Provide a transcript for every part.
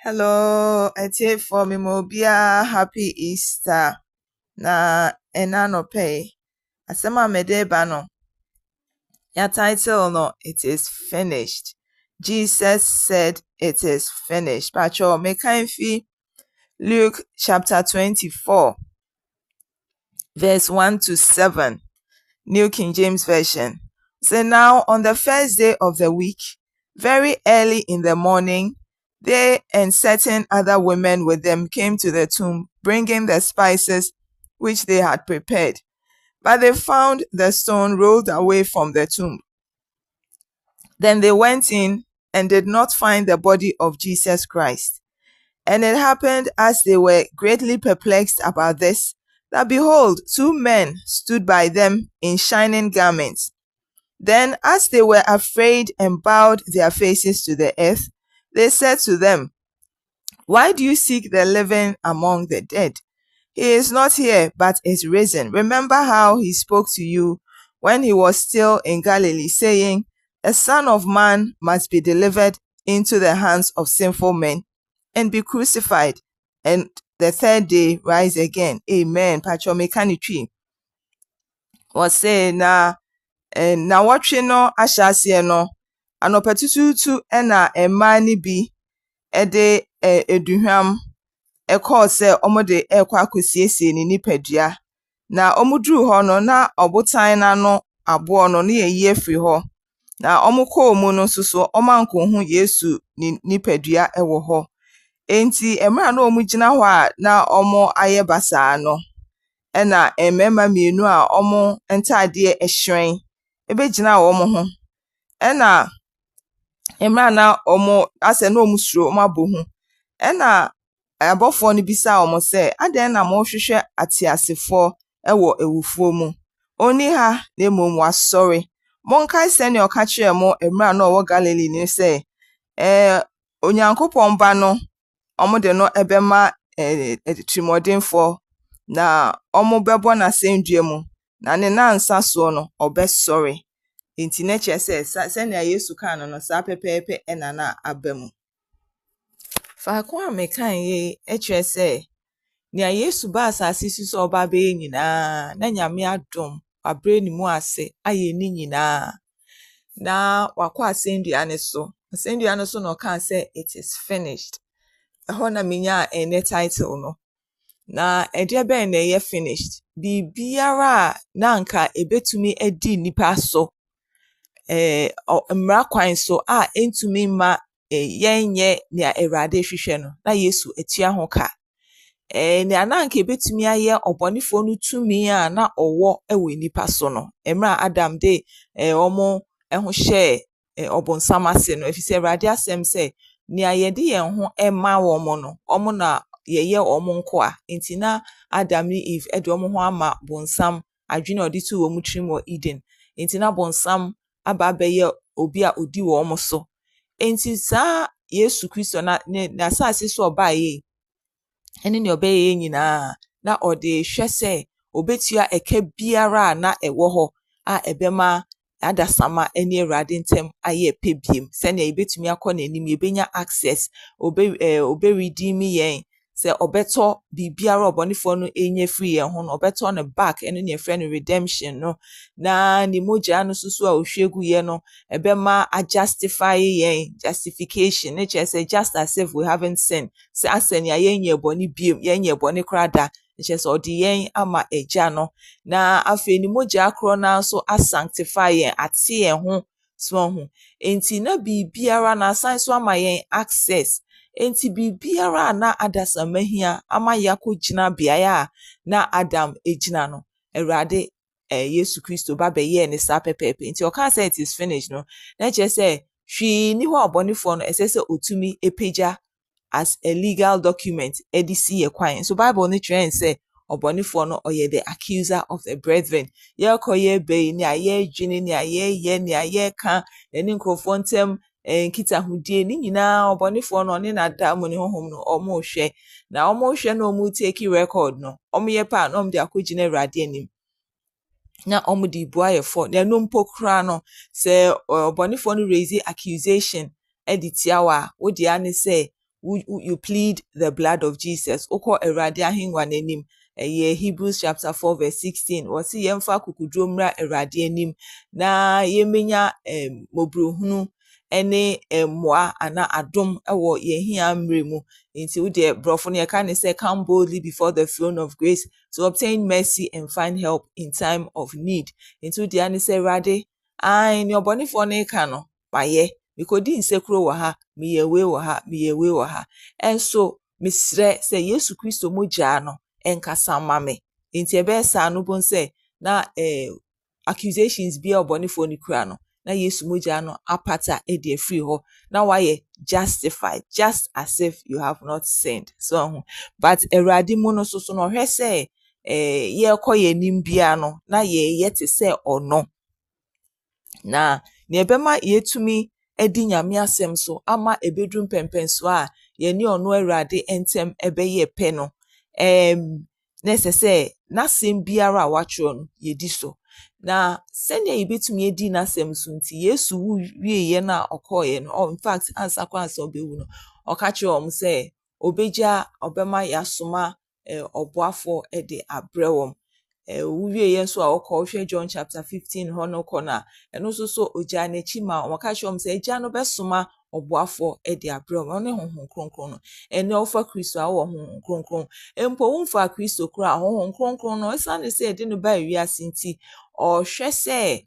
Hello, etie for me mobia happy Easter. Na enano pay. Asema mede ba no. Ya title no, it is finished. Jesus said it is finished. Pacho mekanfi Luke chapter 24 verse 1 to 7. New King James Version. So now on the first day of the week, very early in the morning, they and certain other women with them came to the tomb, bringing the spices which they had prepared. But they found the stone rolled away from the tomb. Then they went in and did not find the body of Jesus Christ. And it happened as they were greatly perplexed about this, that behold, two men stood by them in shining garments. Then, as they were afraid and bowed their faces to the earth, they said to them, Why do you seek the living among the dead? He is not here, but is risen. Remember how he spoke to you when he was still in Galilee, saying, A Son of Man must be delivered into the hands of sinful men and be crucified, and the third day rise again. Amen. Pacho mekanitwi was saying na watwe no ahyase no anopatututu na emma ni bi de eduhwam ekọ se omode ekọ akosiesie ni nipadua na omuduru ho no na obotan na no abo no na yeyi afiri ho na omukọ mu no soso omanko hu Yesu ni nipadua ewo ho enti emra na omugina ho a na omo aye basa no na emema mienu a omo ntade ehyen ebegyina omo ho na emra na omo ase na omusuro omo abohu na abofo no bisa omo se aden na mo hwehwe atiasefo ewo ewufuo mu oni ha na emom wasori monkai se ne oka kire mo emra na owo Galilee ni se onyankopon ba no omo de no ebema trimodinfo na omo bebo na sendue mu na ne nansa so no obesori enti na che se na Yesu kan no sa pepepe na abamu fa kwa mekan ye che se ni Yesu ba asase so oba be nyina na nyame adom abre ni mu ase aye ni nyina na wakwa asendua ne so no kan se it is finished ho na menya ene title no na ede ben na ye finished bibiara na anka ebetumi edi nipa so mmara kwan so a entumi ma yenye ne Awurade hwehwe no na Yesu atua ho ka ne ananka ebetumi aye obonefo no tumi a na owo ewe nipa so no mmara Adam de omo ho hye obonsam ase no efise Awurade asem se ne ayede yen ho ema wo mo no omo na yeye omo nko a enti na Adam ni Eve ede omo ho ama bonsam adwene odi tu wo mutrim wo Eden enti na bonsam aba beye obi a odi wo omo so enti sa Yesu Kristo na asase so oba ye ene ne obeye nyina na ode hwe se obetua eka biara na ewo ho a ebema adasama ene Awurade ntem aye pebiem se na ebetumi akọ na enim ebenya access obe redeem yen se obeto bibiara obonefo no enye free yen ho no obeto no back ene ne friend redemption no na ni moja no susu a ohwegu ye no ebema justify yen justification ne che say just as if we haven't sinned se asen ya yenye boni biem yenye boni krada che say odi yen ama eja no na afi ni moja akro na so sanctify yen ate yen ho so ho enti na bibiara na san so ama yen access enti bibiara na adasamahia ama yako gina biaya na Adam ejina no Awurade Yesu Kristo ba be ye ne sa pepepe enti o kan say it is finished no na che say hwi ni ho obonefo no esese otumi epeja as a legal document edisi ye kwan so Bible ni trend say obonefo no oye the accuser of the brethren ye koye be ni aye dwene ni aye ye ni aye ka eni nkrofo ntem nkita hudie ni nyina obonefo no ne nada mu ne honhom no omo hwe na omo hwe na omo take record no omo ye pa na omo de akogina Awurade anim na omo di buayefo na no mpokra no se obonefo no raise accusation editia wa wo dia ne say you plead the blood of Jesus. Oko Awurade ahengua n'anim. Hebrews chapter 4 verse 16. Wɔsi yɛmfa kukuduro mmra Awurade anim na yɛmenya mobrohunu ene mmoa ana adom ɛwɔ yɛhia mmere mu. Nti wode brɔfo no yɛka ne sɛ come boldly before the throne of grace to obtain mercy and find help in time of need. Nti wode ane sɛ Awurade ne ɔbɔnefoɔ no ka no mayɛ. Mikodi nsekuro wɔ ha, meyɛ wei wɔ ha, meyɛ wei wɔ ha. Ɛnso mesrɛ sɛ Yesu Kristo mogya no ɛnkasa ma me. Nti ɛbɛyɛ saa no bon sɛ na accusations bi a ɔbɔnefoɔ no kura no na Yesu mogya no apata ɛde afiri hɔ na wayɛ justified just as if you have not sinned. So but Awurade mu no so no ɔhwɛ sɛ yɛkɔ yɛnim bia no na yɛyɛ te sɛ ɔno. Na ne ɛbɛma yɛtumi edi nyame asɛm so ama ebedrum pɛmpɛnso a yɛne ɔno Awurade ntɛm ɛbɛyɛ pɛ no na ɛsɛ sɛ n'asɛm biara a watwerɛ no yɛdi so. Na sɛnea yɛbɛtumi edi n'asɛm so nti Yesu wu wieɛ na ɔkɔɔɛ no in fact ansa kɔ ansa ɔbɛwu no ɔka kyerɛ wɔn sɛ obegya ɔbɛma yɛasoma ɔboafo de abrɛ wɔn. Wieɛ nso a ɔkɔ hwɛ John chapter 15 hɔ no kɔ na ɛno nso so ogya n'akyi ma ɔka kyerɛ wɔn sɛ agya no bɛsoma ɔboafo de abrɛ wɔn ɔne honhom kronkron no ɛne ɔfa Kristo a ɔwɔ honhom kronkron mpo womfa Kristo kora honhom kronkron no ɛsan ne sɛ ɛde no ba wiase nti ɔhwɛ sɛ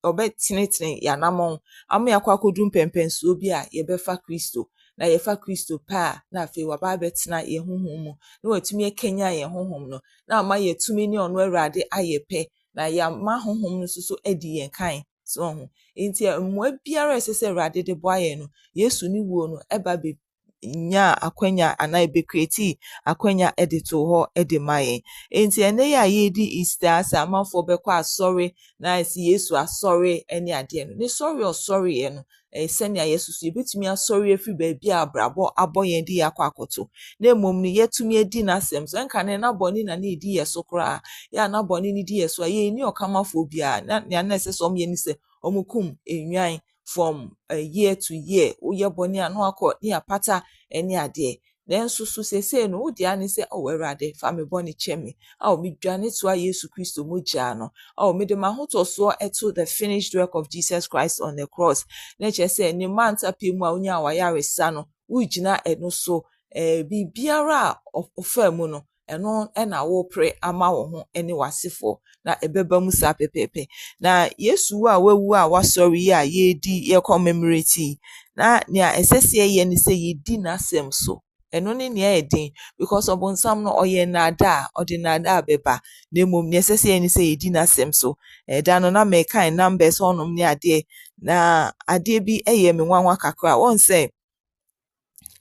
ɔbɛtenetene yanamɔn ama yakɔ akɔdum pɛmpɛnsuo bi a yɛbɛfa Kristo na yɛfa Kristo pa na afei waba abɛtena yɛn honhom mu na watumi akanya yɛn honhom no na ama yɛtumi ne ɔno Awurade ayɛ pɛ na yɛama honhom no so adi yɛn kan so ho. Nti mmoa biara ɛsɛ sɛ Awurade de boa yɛn no Yesu ne wuo no ɛba be nya akwanya ana ebecreate akwanya de to hɔ de ma yɛn. Nti ɛnɛ yɛ a yɛdi Easter asa amanfoɔ bɛkɔ asɔre na esi Yesu asɔre ne adeɛ no ne sɔre ɔsɔre yɛ no sɛnea yɛsusu yɛbɛtumi asɔre afiri baabi a abrabɔ abɔ yɛn de yakɔ akɔto na mmom no yɛtumi adi n'asɛm so ɛnka ne nabɔne na ne edi yɛ so koraa yɛ nabɔne ne di yɛ so a yɛni ɔkamafoɔ biara na nea na ɛsɛ sɛ ɔmo yɛ ne sɛ ɔmo kum enwan from year to year woyɛ bɔne a no akɔ ne apata ne adeɛ. Nanso so sesei no wode ane sɛ Awurade fa me bɔne kyɛ me medwane toa Yesu Kristo mogya no mede m'ahotɔsoɔ to the finished work of Jesus Christ on the cross na kyerɛ sɛ ne manta pɛ mu a wonya wayaresa no wogyina ɛno so biribiara a ɔfa mu no ɛno na wopre ama wo ho ne w'asefoɔ na ɛbɛba mu saa pɛpɛpɛ. Na Yesu a wawu a wasɔre yi a yɛdi yɛ commemorate na nea ɛsɛ sɛ yɛyɛ ne sɛ yɛdi n'asɛm so. Ɛno ne nea ɛden because ɔbonsam no ɔyɛ nnaadaa ɔde nnaadaa bɛba na mmom nea ɛsɛ sɛ yɛyɛ ne sɛ yɛdi n'asɛm so. Da no na mɛkan numbers hɔnom ne adeɛ na adeɛ bi ɛyɛ me nwanwa kakra wɔn sɛ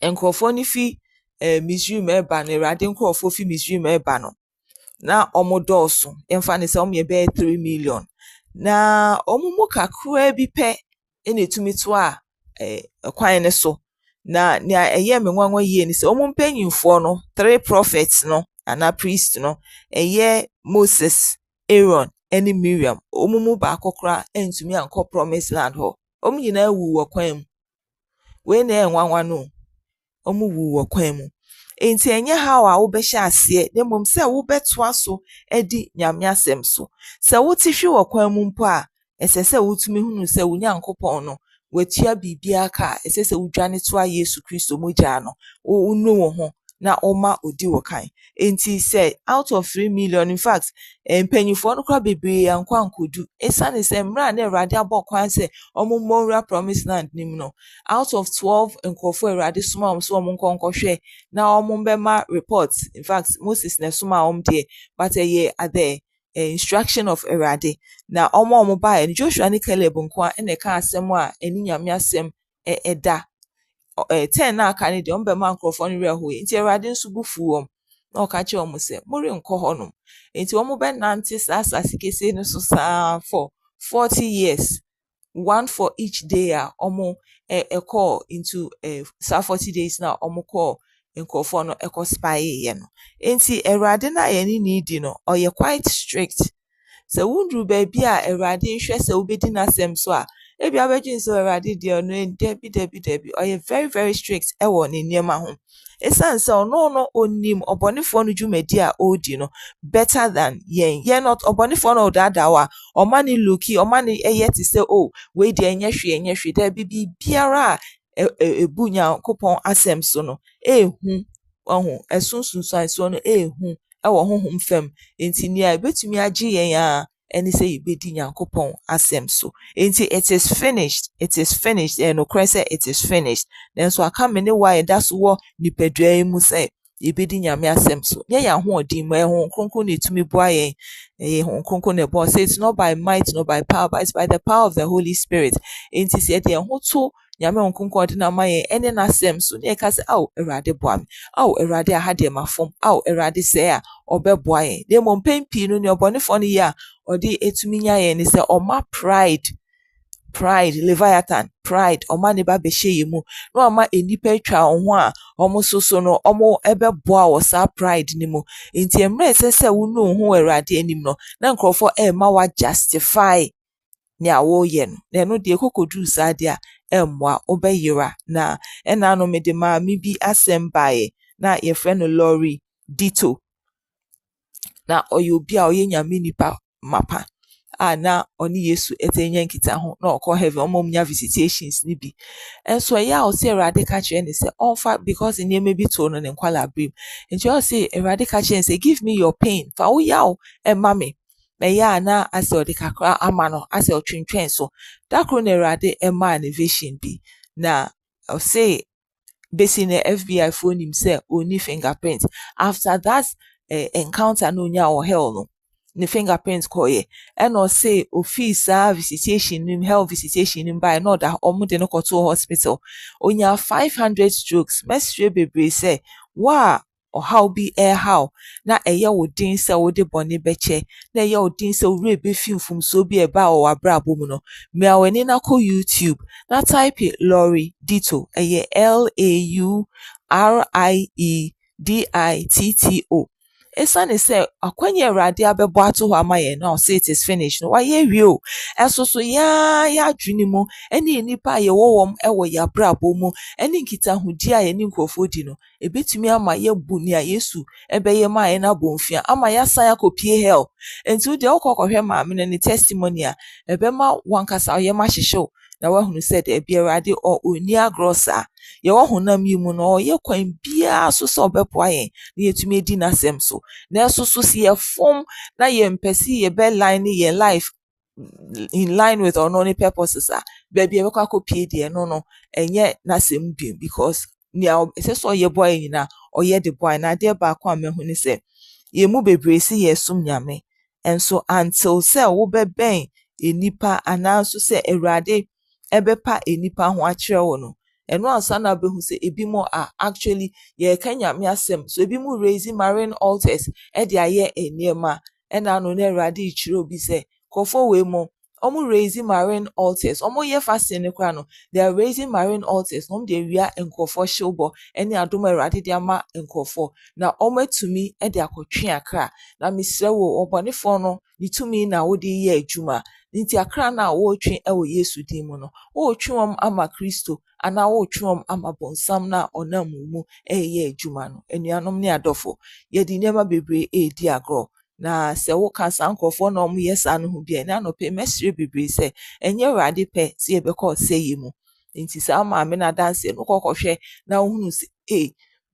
nkurɔfoɔ no fi Misraim ɛba no Awurade nkurɔfoɔ fi Misraim ɛba no na ɔmo dɔɔso yɛmfa ne sɛ ɔmo yɛ bɛyɛ 3 million na ɔmo mu kakraa bi pɛ ɛna etumi to a kwan ne so na nea ɛyɛ me nwanwa yie ne sɛ ɔmo mpanyinfoɔ no 3 prophets no ana priest no ɛyɛ Moses, Aaron ɛne Miriam ɔmo mu baako koraa ɛntumi ankɔ promised land hɔ ɔmo nyinaa wu wɔ kwan mu wei na ɛyɛ nwanwa no ɔmo wu wɔ kwan mu. Enti enye how a wobɛhyɛ aseɛ na mmom sɛ wobɛtoa so edi nyame asɛm so. Sɛ wote hwe wɔ kwan mu mpo a ɛsɛ sɛ wotumi hunu sɛ wo Nyankopɔn no watua biribiara ka ɛsɛ sɛ wodwane toa Yesu Kristo mogya no wonu wo ho na ɔma odi wo kan. Enti sɛ out of 3 million in fact mpanyinfoɔ no kora bebree ankɔ ankodu esane sɛ mmra na Awurade abɔ kwan sɛ ɔmo mmɔwura promised land nim no out of 12 nkurɔfoɔ Awurade soma ɔmo so ɔmo nkɔnkɔhwɛ na ɔmo bɛma report in fact Moses na soma ɔmo deɛ but ɛyɛ ade instruction of Awurade na ɔmo bae no Joshua ne Caleb nko a na ɛka asɛm a ɛne nyame asɛm ɛda 10 na aka ne deɛ ɔmo bɛma nkurɔfoɔ no werɛ hoɛ nti Awurade nso bu fu wɔm na ɔka kyerɛ ɔmo sɛ morenkɔ hɔnom nti ɔmo bɛnante saa asase kɛseɛ no so saa for 40 years one for each day a ɔmo ɛkɔ into saa 40 days na ɔmo kɔ nkurɔfoɔ no ɛkɔ spy yɛ no nti Awurade na yɛ ne need no ɔyɛ quite strict sɛ wunduru baabi a Awurade nhwɛ sɛ wobɛdi n'asɛm so a ebi abegye nso Awurade deɛ ɔno debi or you very very strict ɛwɔ ne nneɛma ho. Esan sɛ ɔno onim ɔbɔnefoɔ no dwumadi a odi no better than yɛn not ɔbɔnefoɔ no ɔdaadaa wa ɔma ne looki ɔma ne ɛyɛ te sɛ oh wei deɛ ɛnyɛ hwee dɛbi biribiara a ebu Nyankopɔn asɛm so no ehu ɔho ɛsunsunsuansoɔ no ehu ɛwɔ honhom fam nti nea ebetumi agye yɛn a ɛne sɛ yɛbɛdi Nyankopɔn asɛm so nti it is finished nokorɛ sɛ it is finished nanso aka me ne wa yɛda so wɔ nipadua yi mu sɛ yɛbɛdi Nyame asɛm so nyɛ yɛn ahoɔden mu Honhom Kronkron na etumi boa yɛn ɛyɛ Honhom Kronkron na ɛbɔ say it's not by might nor by power but it's by the power of the Holy Spirit nti sɛ yɛde yɛn ho to Nyame Honhom Kronkron ɔde na ama yɛn ɛne n'asɛm so na yɛka sɛ aw Awurade boa me aw Awurade aha deɛ mafom aw Awurade sɛ a ɔbɛboa yɛn na mmom mpɛn pii no nea ɔbɔnefoɔ no yɛ a ɔde etumi nya yɛn ne sɛ ɔma pride Leviathan pride ɔma ne ba bɛhyɛ yɛn mu na ɔma enipa atwa wɔn ho a ɔmo soso no ɔmo ɛbɛboa wɔ saa pride ne mu nti mmerɛ ɛsɛ sɛ wonu wo ho wɔ Awurade anim no na nkurɔfoɔ ɛma wa justify nea wɔyɛ no na ɛno deɛ kokoduru saa deɛ a ɛmmoa wobɛyera na ɛna no mede maame bi asɛm baeɛ na yɛfrɛ no Lori Dito na ɔyɛ obi a ɔyɛ Nyame nipa mapa a na ɔne Yesu ɛtɛnyɛ nkita ho na ɔkɔ heaven ɔmo nya visitations ne bi ɛnso ɛyɛ a ɔsɛ Awurade ka kyerɛ ne sɛ ɔmfa because nneɛma bi to no ne nkwala abrim nti ɔsɛ Awurade ka kyerɛ ne sɛ give me your pain fa wo yaw ɛma me ɛyɛ a na asɛ ɔde kakra ama no asɛ ɔtwentwɛn so da koro na Awurade ɛmaa ne vision bi na ɔsɛ besi na FBI foɔ nim sɛ ɔni fingerprint after that encounter no nya wɔ hell no ne fingerprint kɔyɛ ɛna ɔsɛ ofii saa visitation nim health visitation nim by na ɔda ɔmo de no kɔto hospital onya 500 strokes mɛsrɛ bebree sɛ wa ɔhaw bi ɛhaw na ɛyɛ wo din sɛ wode bɔne bɛkyɛ na ɛyɛ wo din sɛ wura bɛfi mfomsoɔ bi ɛba a wɔ w'abrabɔ mu no mmea w'ani na kɔ YouTube na type Lori Dito ɛyɛ LAURIEDITTO ɛsiane sɛ akwanya Awurade abɛbɔ ato hɔ ama yɛn na ɔsɛ it is finished no wayɛ wie o ɛso so yaa yɛadwene mu ɛne nnipa a yɛwɔ wɔm ɛwɔ yɛabrabɔ mu ɛne nkitahodi a yɛne nkurɔfoɔ di no ɛbɛtumi ama yɛbu nea Yesu ɛbɛyɛ ma yɛn abɔmfia ama yɛasan akɔpie hell nti wo deɛ wokɔkɔhwɛ maame no ne testimony a ɛbɛma wankasa ɔyɛ ma hyehyew na wahunu sɛ dɛbi Awurade ɔni agorɔ saa yɛwɔ honam yi mu no ɔyɛ kwan biara so sɛ ɔbɛboa yɛn na yɛtumi adi n'asɛm so na ɛso so si yɛfom na yɛmpɛ si yɛbɛline yɛn life in line with ɔno ne purposes a baabi yɛbɛkɔ akɔpie deɛ no ɛnyɛ n'asɛm bi because nea ɛsɛ sɛ ɔyɛ boa yɛn nyinaa ɔyɛ de boa yɛn na adeɛ baako a mahu ne sɛ yɛn mu bebree si yɛsom Nyame ɛnso until sɛ wobɛbɛn enipa anaaso sɛ Awurade ɛbɛpa enipa ho akyerɛ wo no ɛno ansa na bɛhu sɛ ebi mo a actually yɛka Nyame asɛm so ebi mo raise marine altars ɛde ayɛ nneɛma ɛna ano na Awurade kyerɛ obi sɛ kɔfo wei mo ɔmo raise marine altars ɔmo yɛ fasting ne kora no they are raising marine altars ɔmo de awia nkurɔfoɔ hyewbɔ ɛne adom Awurade de ama nkurɔfoɔ na ɔmo atumi ɛde akɔtwe akra na mesrɛ wo ɔbɔnefoɔ no ne tumi na wode yɛ adwuma nti akra na wɔtwe ɛwɔ Yesu din mu no wɔtwe wɔn ama Kristo ana wɔtwe wɔn ama bonsam na ɔnam mu ɛyɛ adwuma no anuanom ne adɔfo yɛde nneɛma bebree edi agorɔ na sɛ woka saa nkurɔfoɔ na ɔmo yɛ saa no ho bi na anɔpɛ mɛsrɛ bebree sɛ ɛnyɛ Awurade pɛ sɛ yɛbɛkɔ ɔsɛe mu nti saa maame na danseɛ no kɔkɔhwɛ na wohunu sɛ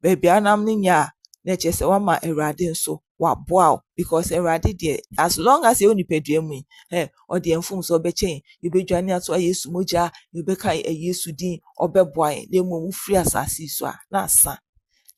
baabi anam ne nya a na kyerɛ sɛ wama Awurade nso waboa wo because Awurade deɛ as long as yɛwɔ nipadua mu yi ɔde mfomso ɔbɛkyɛn yɛbɛdwane ato Yesu mogya yɛbɛka Yesu din ɔbɛboa yɛn na mmom wofiri asase so a na asa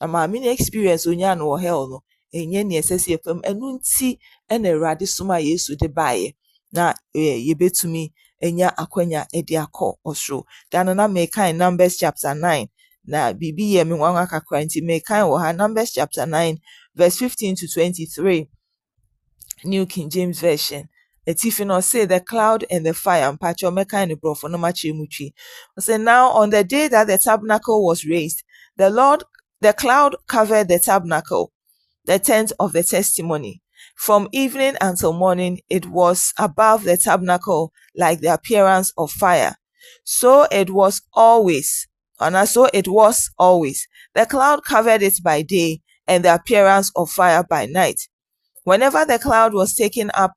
na maame ne experience onya no wɔ hell no ɛnyɛ ne ɛsɛ sɛ yɛfam ɛno nti ɛna Awurade soma Yesu de baeɛ na yɛbɛtumi anya akwanya de akɔ ɔsoro da no na mekan Numbers chapter 9 na bibi yɛ me nwanwa kakra nti mekan wɔ ha Numbers chapter 9 verse 15 to 23 New King James Version. Etifi no say the cloud and the fire and patch or mekan ne brofo no machi muchi. Say now on the day that the tabernacle was raised, the cloud covered the tabernacle, the tent of the testimony, From evening until morning, it was above the tabernacle like the appearance of fire. So it was always. The cloud covered it by day, and the appearance of fire by night. Whenever the cloud was taken up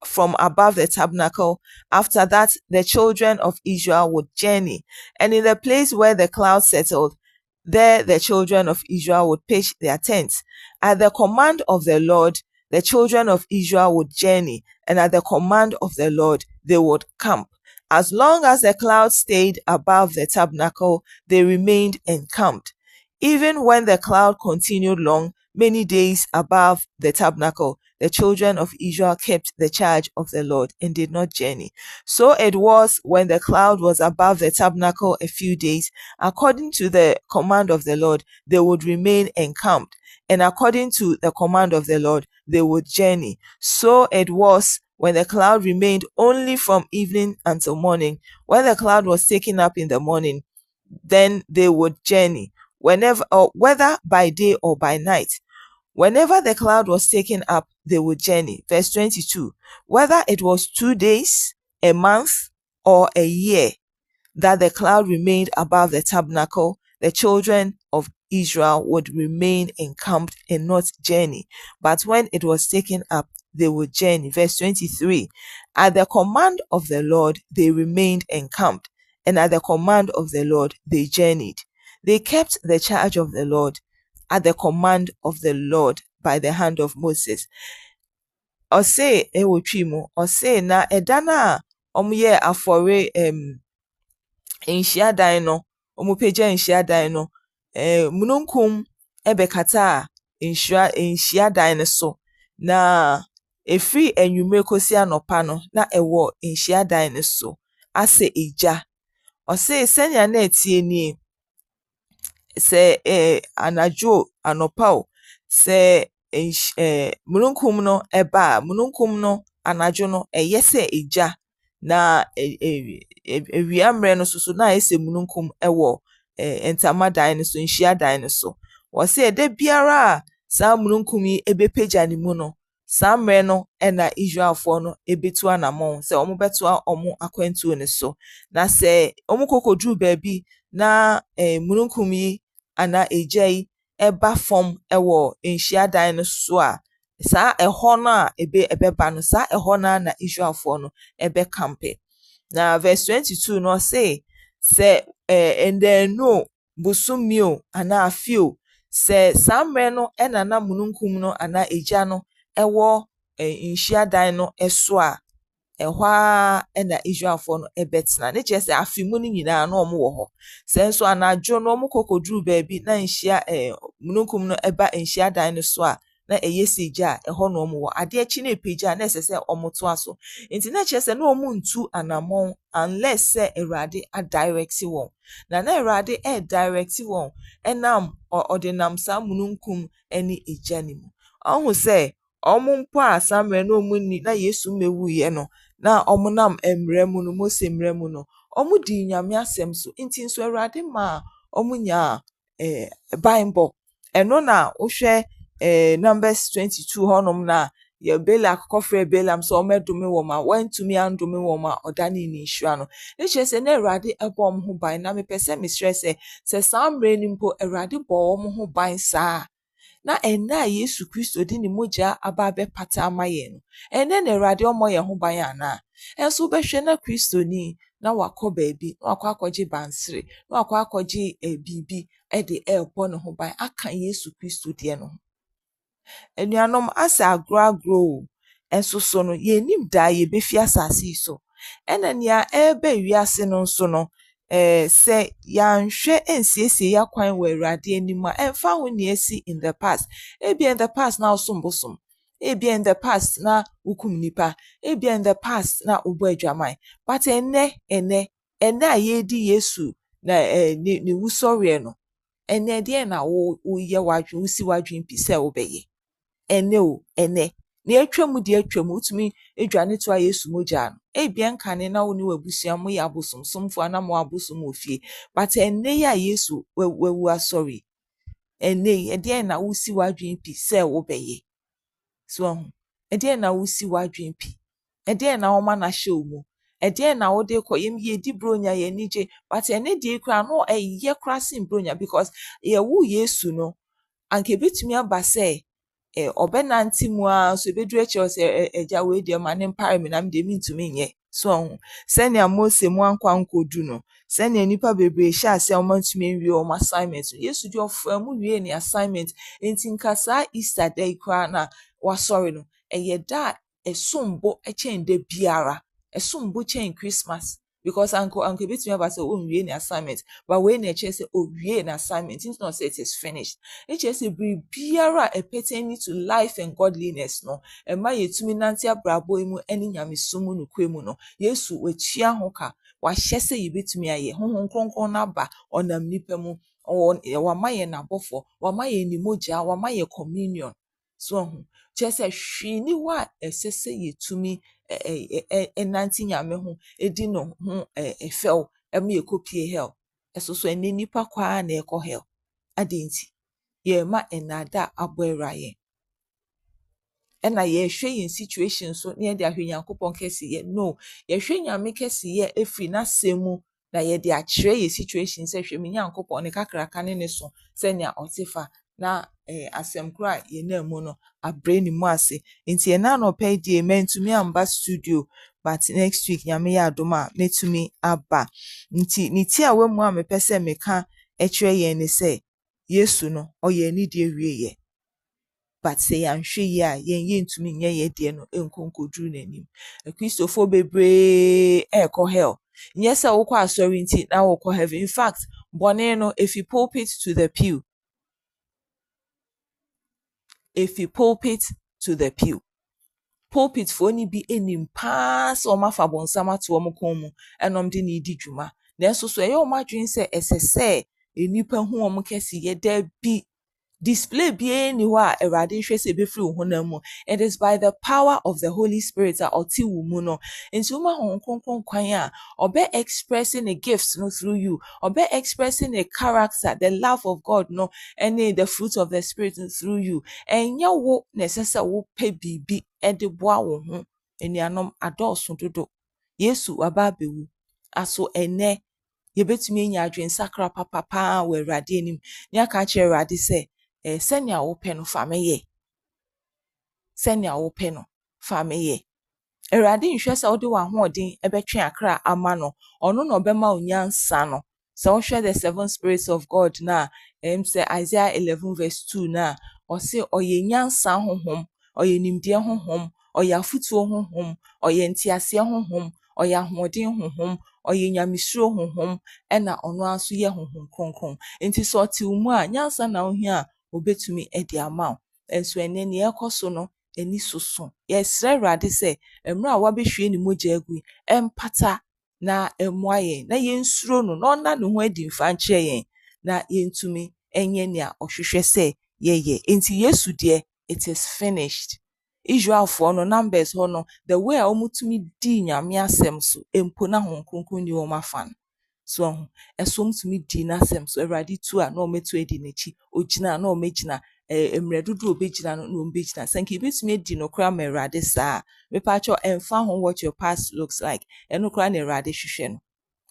from above the tabernacle, after that the children of Israel would journey, and in the place where the cloud settled, there the children of Israel would pitch their tents. At the command of the Lord, the children of Israel would journey, and at the command of the Lord, they would camp. As long as the cloud stayed above the tabernacle, they remained encamped. Even when the cloud continued long, many days above the tabernacle, the children of Israel kept the charge of the Lord and did not journey. So it was when the cloud was above the tabernacle a few days, according to the command of the Lord, they would remain encamped, and according to the command of the Lord, they would journey. So it was when the cloud remained only from evening until morning. When the cloud was taken up in the morning, then they would journey, whether by day or by night. Whenever the cloud was taken up, they would journey. Verse 22, whether it was 2 days, a month, or a year that the cloud remained above the tabernacle, the children of Israel would remain encamped and not journey. But when it was taken up, they would journey. Verse 23, at the command of the Lord, they remained encamped, and at the command of the Lord, they journeyed. They kept the charge of the Lord at the command of the Lord by the hand of Moses. Ɔse ɛwɔ twi mu, ɔse na ɛda no a ɔmoyɛ afɔre nhyiadan no, ɔmopagya nhyiadan no, mununkum ɛbɛkata nhyiadan no so, na ɛfiri anwummere kosi anɔpa no, na ɛwɔ nhyiadan no so asɛ egya. Ɔse sɛnea na ɛtie nie, sɛ anadwo anɔpa o, sɛ mununkum no ɛba a, mununkum no anadwo no ɛyɛ sɛ egya, na ewia mmerɛ no so na ayɛ sɛ mununkum ɛwɔ ntamadan no so, nhyiadan no so. Wɔse ɛda biara a saa mununkum yi ɛbɛpagya ne mu no, saa mmerɛ no ɛna Israelfoɔ no ɛbɛtu anammɔn sɛ ɔmobɛtoa ɔmo akwantuo no so. Na sɛ ɔmo kɔkɔduru baabi na mununkum yi ana egya yi ɛba fam ɛwɔ nhyiadan no so a, saa ɛhɔ no a ɛbɛba no, saa ɛhɔ no na Israelfoɔ no ɛbɛkampe. Na verse 22 no ɔse sɛ ɛndaanu o, bosomi o, anaa afe o, sɛ saa mmerɛ no ɛna na mununkum no anaa egya no ɛwɔ nhyiadan no ɛso a, ɛhɔ a ɛna Israelfoɔ no ɛbɛtena. Ne kyerɛ sɛ afe mu no nyinaa na ɔmo wɔ hɔ. Sɛ nso anadwo no ɔmo kɔkɔduru baabi na mununkum no ɛba nhyiadan no so a, na ɛyɛ sɛ egya a, ɛhɔ na ɔmo wɔ. Adeɛ kye na ɛpagya a, na ɛsɛ sɛ ɔmo toa so. Nti na kyerɛ sɛ na ɔmo ntu anammɔn unless sɛ Awurade adirect wɔn. Na Awurade ɛdirect wɔn ɛnam ɔde nam saa mununkum ɛne egya no mu. Ɔho sɛ ɔmo mpo a saa mmerɛ na ɔmo nni na Yesu mmɛwuiɛ no, na ɔmo nam mmara mu no, Mose mmara mu no, ɔmo di Nyame asɛm so. Nti nso Awurade ma ɔmo nya banbɔ. Ɛno na wohwɛ Numbers 22 hɔnom na Balak kɔfrɛ Balaam sɛ ɔmmɛdome wɔn a wantumi andome wɔn a ɔdane ne nhyira no. Ne kyerɛ sɛ na Awurade ɛbɔ ɔmo ho ban. Na mepɛ sɛ mesrɛ sɛ saa mmerɛ no mpo Awurade bɔ ɔmo ho ban saa, na ɛnnɛ a Yesu Kristo de ne mogya aba abɛpata ama yɛn no, ɛnnɛ na Awurade ɔmmɔ yɛn ho ban anaa? Ɛnso wobɛhwɛ na Kristoni na wakɔ baabi, na wakɔ akɔgye bansere, na wakɔ akɔgye biribi ɛde ɛrebɔ ne ho ban aka Yesu Kristo deɛ no ho. Anuanom, asɛ agorɔ o, ɛnso so no yɛnnim da yɛbɛfi asase yi so. Ɛna nea ɛreba wiase no nso no, sɛ yɛanhwɛ nsiesie yɛakwan wɔ Awurade anim a, ɛmfa ho nea asi in the past. Ebia in the past na wosom bosom, ebia in the past na wokum nipa, ebia in the past na wobɔ adwaman. But ɛnnɛ a yɛredi Yesu na ne wusɔreɛ no, ɛnnɛ deɛ na woyɛ w'adwene, wosi w'adwene pi sɛ wobɛyɛ. Ɛnnɛ o, ɛnnɛ na atwa mu deɛ atwa mu, wotumi adwane toa Yesu mogya no. Ebia nkane na wo ne w'abusua moyɛ abosomsomfo na mo abosom wɔ fie. But ɛnnɛ yi a Yesu wawu asɔre, ɛnnɛ yi ɛdeɛn na wosi w'adwene pi sɛ wobɛyɛ. So ɛdeɛn na wosi w'adwen pi ɛdeɛn na woma na hyɛ mu ɛdeɛn na wode kɔ yɛ di bronya yɛ nigye but ɛne deɛ kura no ɛyɛ kura sin bronya because yɛwo Yesu no anka ebetumi aba sɛ ɔbɛnante mu a so ebeduru akyerɛ sɛ agya wei deɛ ma ne mpare me na me deɛ mentumi nyɛ so ɔho sɛnea Mose mu ankwa nkɔdu no sɛnea nipa bebree hyɛ ase a ɔmantumi nwie wɔn assignment Yesu deɛ ɔfaa mu wie ne assignment nti nka saa Easter da yi koraa na wasɔre no ɛyɛ da a ɛsom bo kyɛn da biara ɛsom bo kyɛn Christmas because anka ebetumi aba sɛ ɔnwie ne assignment but wei na ɛkyerɛ sɛ ɔwie ne assignment nti na ɔsɛ it is finished ɛkyerɛ sɛ biribiara a pertaining to life and godliness no ɛma yɛtumi nante abrabɔ yi mu ne nyamesom mu nokorɛ mu no Yesu watua ho ka wahyɛ sɛ yɛbɛtumi ayɛ honhom kronkron no aba ɔnam nipa mu wama yɛ n'abɔfo wama yɛ ne mogya wama yɛ communion so ho kyerɛ sɛ hwee ni hɔ a ɛsɛ sɛ yɛtumi ɛnante nyame ho ɛdi no ho ɛfɛw ɛma yɛkɔpie hell ɛso so ɛne nipa kwaa na ɛkɔ hell adɛn nti yɛma ɛnada abɔ ɛwura yɛn ɛna yɛhwɛ yɛn situation so na yɛde ahwɛ Nyankopɔn kɛseyɛ no yɛhwɛ nyame kɛseyɛ ɛfiri n'asɛm mu na yɛde akyerɛ yɛ situation sɛ hwɛ me Nyankopɔn ne kakraka ne ne so sɛnea ɔte fa na asɛm kora yɛnam mu no abrɛ ne mu ase nti yɛn anɔpɛ yi deɛ mantumi amba studio but next week nyame yɛ adom a mɛtumi aba nti ne ti a wamu a mepɛ sɛ meka ɛkyerɛ yɛn ne sɛ Yesu no ɔyɛ ni deɛ wieyɛ but sɛ yɛanhwɛ yi a yɛntumi nyɛ yɛ deɛ no nkɔnkɔduru n'anim Kristofo bebree ɛkɔ hell nyɛ sɛ wokɔ asɔre nti na wokɔ heaven in fact bɔne no efi pulpit to the pew pulpit fo ni bi enim paa sɛ ɔma fa bɔnsam ato ɔmo kɔn mu ɛnom de ne di dwuma na ɛso so ɛyɛ ɔmo adwene sɛ ɛsɛ sɛ enipa hu ɔmo kɛseyɛ da bi display bi ni hɔ a Awurade hwɛ sɛ ebefiri wo honam mu it is by the power of the Holy Spirit a ɔte wo mu no nti woma Honhom Kronkron kwan a ɔbɛ expressing the gifts no through you ɔbɛ expressing the character the love of God no ɛne the fruit of the Spirit no through you ɛnyɛ wo na ɛsɛ sɛ wopɛ biribi ɛde boa wo ho anuanom adɔɔso dodo Yesu waba abɛwu aso ɛnɛ yɛbɛtumi anya adwensakra papapaa wɔ Awurade anim ne aka kyerɛ Awurade sɛ sɛnea wopɛ no fa meyɛ Awurade nhwɛ sɛ wode w'ahoɔden ɛbɛtwe akra ama no ɔno na ɔbɛma wo nyansa no sɛ wohwɛ the seven spirits of God na sɛ Isaiah 11 verse 2 na ɔse ɔyɛ nyansa honhom ɔyɛ nimdeɛ honhom ɔyɛ afutuo honhom ɔyɛ nteaseɛ honhom ɔyɛ ahoɔden honhom ɔyɛ nyamesuro honhom ɛna ɔno aso yɛ honhom kronkron nti sɛ ɔte wo mu a nyansa na wohia a obetumi edi ama wo enso ene ne ekɔ so no eni soso yɛsrɛ Awurade sɛ emra a wabɛhwie ne mogya agu empata na ɛmoa yɛn na yɛnsuro no na ɔna ne ho adi mfa nkyerɛ yɛn na yɛntumi enye nea ɔhwehwɛ sɛ yɛyɛ enti Yesu deɛ it is finished Israel for no numbers ho no the way a omutumi di nyame asɛm so empo na Honhom Kronkron ni wɔn afa no so ɛsom tumi di n'asɛm so Awurade tu a na ɔmetu edi n'akyi ogyina na ɔmegyina mmerɛ dodo obegyina no na ɔmbegyina sɛnka ebetumi edi no kora ma Awurade saa mepacho ɛmfa ho what your past looks like ɛno kora na Awurade hwehwɛ no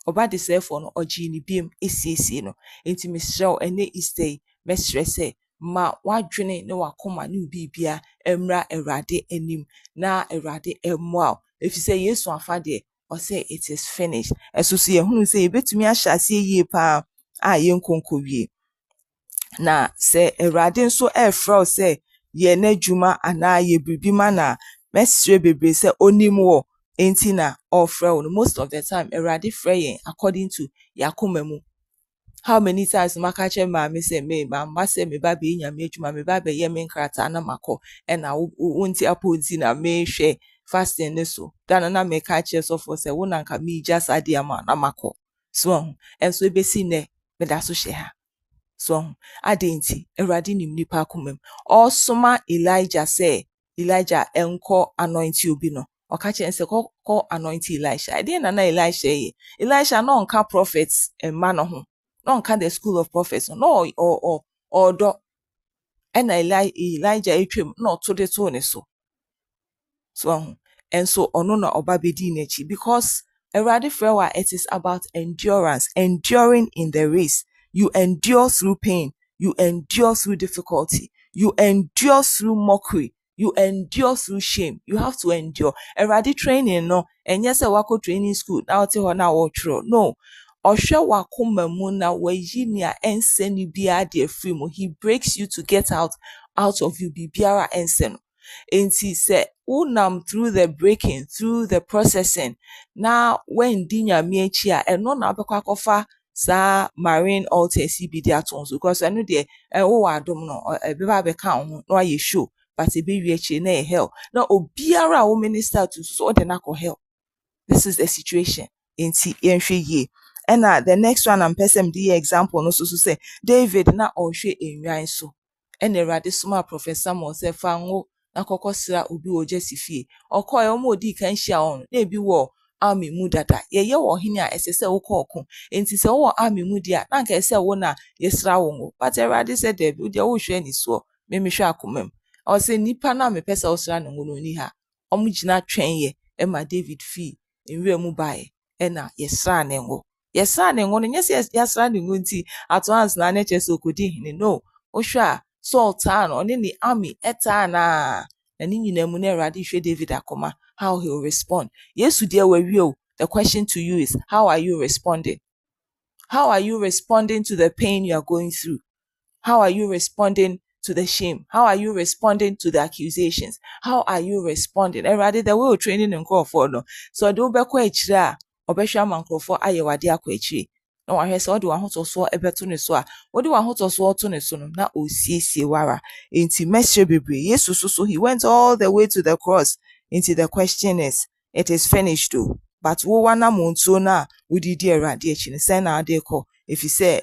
ɔba de sɛfo no ɔgye ne biem esiesie no enti mesrɛw ɛne Easter yi mesrɛ sɛ ma wadwene ne wakoma ne bibia emra Awurade anim na Awurade ɛmoa efisɛ Yesu afa de ɔsɛ it is finished ɛso so yɛhunu sɛ yɛbɛtumi ahyɛ ase yie paa a yɛnkonko wie na sɛ Awurade nso ɛfrɛ sɛ yɛ n'adwuma anaa yɛ biribi ma na mesrɛ bebree sɛ onim wɔ enti na ɔfrɛ no most of the time Awurade frɛ yɛn according to yakoma mu how many times maka kyerɛ maame sɛ me mama sɛ me ba be nyame adwuma me ba be yɛ me nkrata na makɔ ɛna wonti apɔnti na mehwɛ fasting ne so dana na me ka kyerɛ sɔfo sɛ wo nanka me just ade ama na makɔ so enso ebesi ne me da so hye ha so adenti Awurade nim nipa akomam ɔsoma Elijah sɛ Elijah enko anointing obi no ɔka kyerɛ sɛ kɔ anointing Elisha ade na Elisha yɛ Elisha no nka prophets emma no ho no nka the school of prophets no ɔdɔ ɛna Elijah etwem na ɔto de to ne so So and so ono na oba bedi nechi because Erade Frewa, it is about endurance, enduring in the race. You endure through pain, you endure through difficulty, you endure through mockery, you endure through shame. You have to endure. Erade training no, and yes, I wako training school. Now tell her now true. No. Osha wakuma muna wayinia enseni biade free. He breaks you to get out of you bibiara enseno. And he said, unam through the breaking, through the processing. Now when dinya miechia and no na kofa sa marine altars bi di atonso because I know the wo adom no e be ba be kan ho no aye show but e be wie na hell. Now obiara wo minister to so de na hell. This is the situation. Inti yenhwe ye. And the next one I'm person the example no so say David na ohwe enwan so. And Erade suma Professor Mo say fa ngo na kokosira obi oje sifie. Okoye omo odi kan hia on. Na ebi wo army mu dada. Ye wo hene a esese wo koko. Enti se wo army mu dia na nka ese wo na yesra wo ngo. But Erade said David wo dia wo hwe ni so. Me hwe akomam. O say nipa na me pesa wo sra no ngo no ni ha. Omo gina twen ye e ma David fi enwe mu bae ena yesra ne ngo no nyese yesra ne ngo nti at once na na chese okodi hine no ohwa Saul ta no ne ni army eta na ni nyina mu na Erade hwe David akoma how he will respond. Yesu dia wawie o. The question to you is, how are you responding? How are you responding to the pain you are going through? How are you responding to the shame? How are you responding to the accusations? How are you responding? And rather, the way we're training in Crawford, no. So do be kwa ichira, obesha man Crawford aye wadi akwa ichiri. No, I heard odi wan hoto so ebeto ne so a. Odi wan hoto so to ne so no na osiesie wara. Inti meshe bebre. Yesu so he went all the way to the cross. Inti the question is, it is finished though. But wo wana monto na udi di Erade echi ne say na ade ko. If you say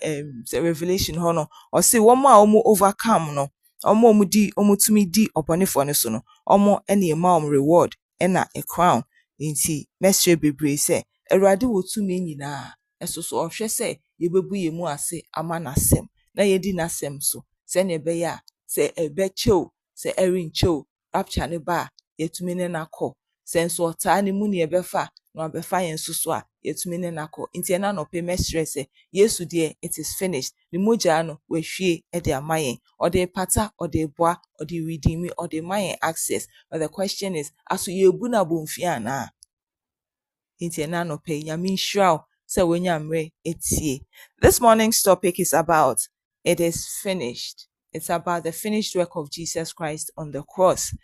Revelation hono or say one more omo overcome no omo tumi di oponefo ne so no omo ene ma reward ena a crown nti mestre bebre say Erade wo tumi nyina eso so ohwe say yebebu ye mu ase ama nasem na yedi nasem so se ne be ya se ebechew se erinchew rapture ne ba yetumi ne nakọ senso ota ne mu ne ebefa na obefa yen so a yetumi ne nakọ nti na no pe mestre say Yesu de it is finished. The moja no we hwie e de amayen or the pata or the boa or the redeem or the mayen access. But the question is, aso ye bu na bomfia na. Inti na no pe nyame nhyira say when nyamre etie. This morning's topic is about it is finished. It's about the finished work of Jesus Christ on the cross.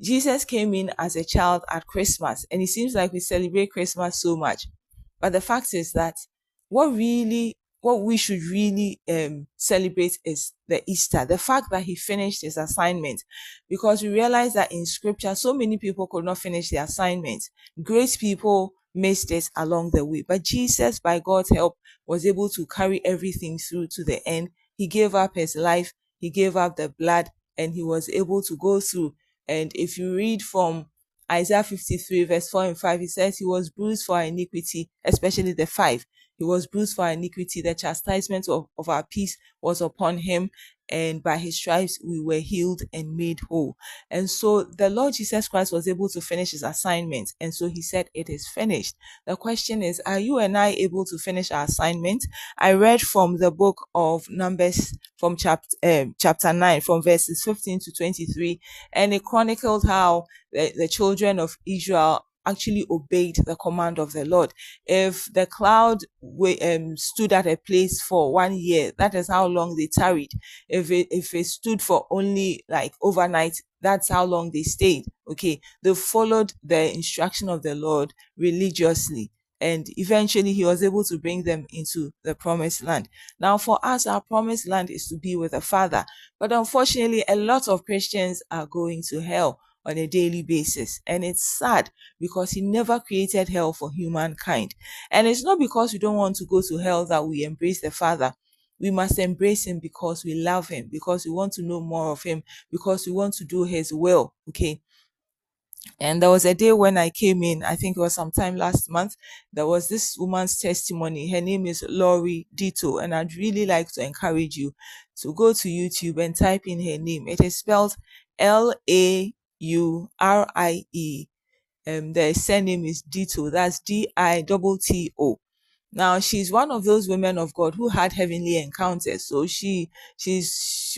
Jesus came in as a child at Christmas, and it seems like we celebrate Christmas so much. But the fact is that what we should really celebrate is the Easter, the fact that he finished his assignment, because we realize that in scripture, so many people could not finish their assignment. Great people missed it along the way, but Jesus, by God's help, was able to carry everything through to the end. He gave up his life, he gave up the blood, and he was able to go through. And if you read from Isaiah 53 verse 4 and 5, he says he was bruised for our iniquity, especially the 5. He was bruised for our iniquity. The chastisement of our peace was upon him, and by his stripes we were healed and made whole. And so the Lord Jesus Christ was able to finish his assignment. And so he said, it is finished. The question is, are you and I able to finish our assignment? I read from the book of Numbers from chapter 9, from verses 15 to 23, and it chronicled how the children of Israel actually obeyed the command of the Lord. If the cloud stood at a place for 1 year, that is how long they tarried. If it stood for only like overnight, that's how long they stayed. Okay, they followed the instruction of the Lord religiously, and eventually he was able to bring them into the promised land. Now for us, our promised land is to be with the Father, but unfortunately a lot of Christians are going to hell on a daily basis, and it's sad because he never created hell for humankind. And it's not because we don't want to go to hell that we embrace the Father. We must embrace him because we love him, because we want to know more of him, because we want to do his will. Okay. And there was a day when I came in, I think it was sometime last month, there was this woman's testimony. Her name is Laurie Dito, and I'd really like to encourage you to go to YouTube and type in her name. It is spelled Laurie The surname is Ditto. That's Ditto. Now she's one of those women of God who had heavenly encounters. So she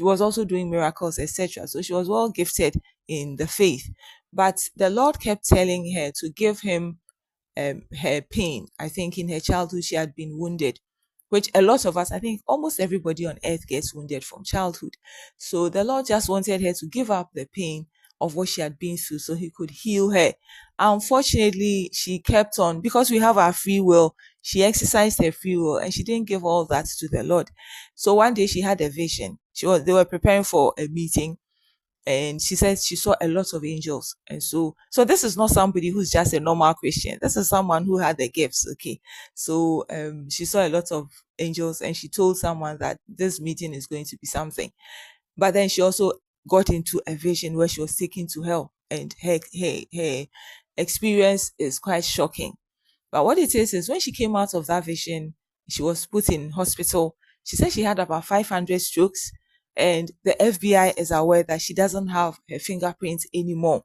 was also doing miracles, etc. So she was well gifted in the faith. But the Lord kept telling her to give him her pain. I think in her childhood she had been wounded, which a lot of us, I think almost everybody on earth gets wounded from childhood. So the Lord just wanted her to give up the pain of what she had been through so he could heal her. Unfortunately, she kept on, because we have our free will, she exercised her free will and she didn't give all that to the Lord. So one day she had a vision. They were preparing for a meeting, and she said she saw a lot of angels. And so this is not somebody who's just a normal Christian. This is someone who had the gifts. Okay. So she saw a lot of angels, and she told someone that this meeting is going to be something. But then she also got into a vision where she was taken to hell, and her experience is quite shocking. But what it is when she came out of that vision, she was put in hospital. She said she had about 500 strokes, and the FBI is aware that she doesn't have her fingerprints anymore.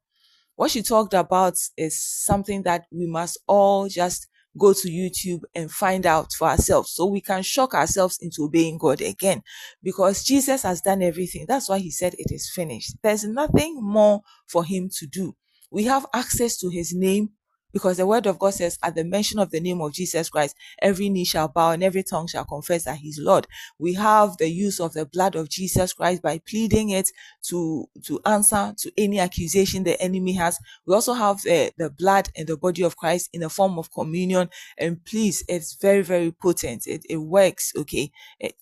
What she talked about is something that we must all just go to YouTube and find out for ourselves, so we can shock ourselves into obeying God again, because Jesus has done everything. That's why he said it is finished. There's nothing more for him to do. We have access to his name, because the word of God says, at the mention of the name of Jesus Christ, every knee shall bow and every tongue shall confess that he's Lord. We have the use of the blood of Jesus Christ by pleading it to answer to any accusation the enemy has. We also have the blood and the body of Christ in the form of communion. And please, it's very, very potent. It works. Okay.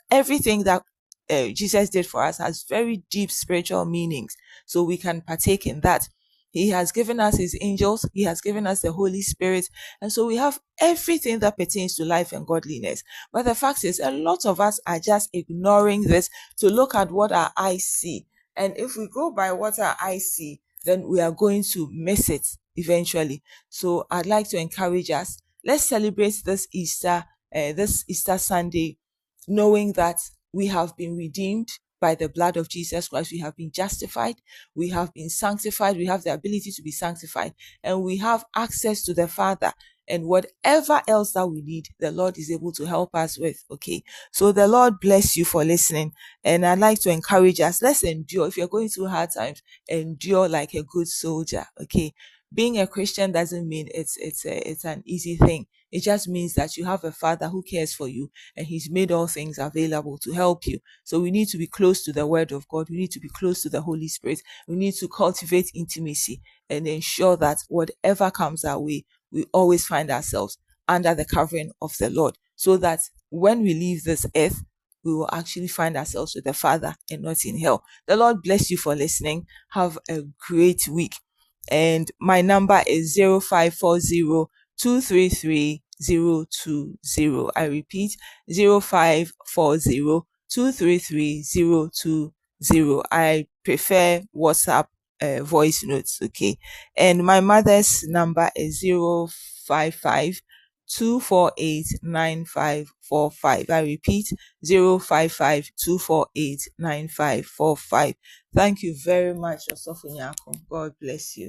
Everything that Jesus did for us has very deep spiritual meanings. So we can partake in that. He has given us his angels. He has given us the Holy Spirit. And so we have everything that pertains to life and godliness. But the fact is, a lot of us are just ignoring this to look at what our eyes see. And if we go by what our eyes see, then we are going to miss it eventually. So I'd like to encourage us. Let's celebrate this Easter Sunday, knowing that we have been redeemed by the blood of Jesus Christ. We have been justified. We have been sanctified. We have the ability to be sanctified, and we have access to the Father. And whatever else that we need, the Lord is able to help us with. Okay. So the Lord bless you for listening. And I'd like to encourage us. Let's endure. If you're going through hard times, endure like a good soldier. Okay. Being a Christian doesn't mean it's an easy thing. It just means that you have a Father who cares for you, and he's made all things available to help you. So we need to be close to the word of God. We need to be close to the Holy Spirit. We need to cultivate intimacy and ensure that whatever comes our way, we always find ourselves under the covering of the Lord, so that when we leave this earth, we will actually find ourselves with the Father and not in hell. The Lord bless you for listening. Have a great week. And my number is 0540 233 020. I repeat, 0540 233 020. I prefer WhatsApp voice notes. Okay. And my mother's number is 055 248 9545. I repeat, 055 248 9545. Thank you very much, Osofunyako. God bless you.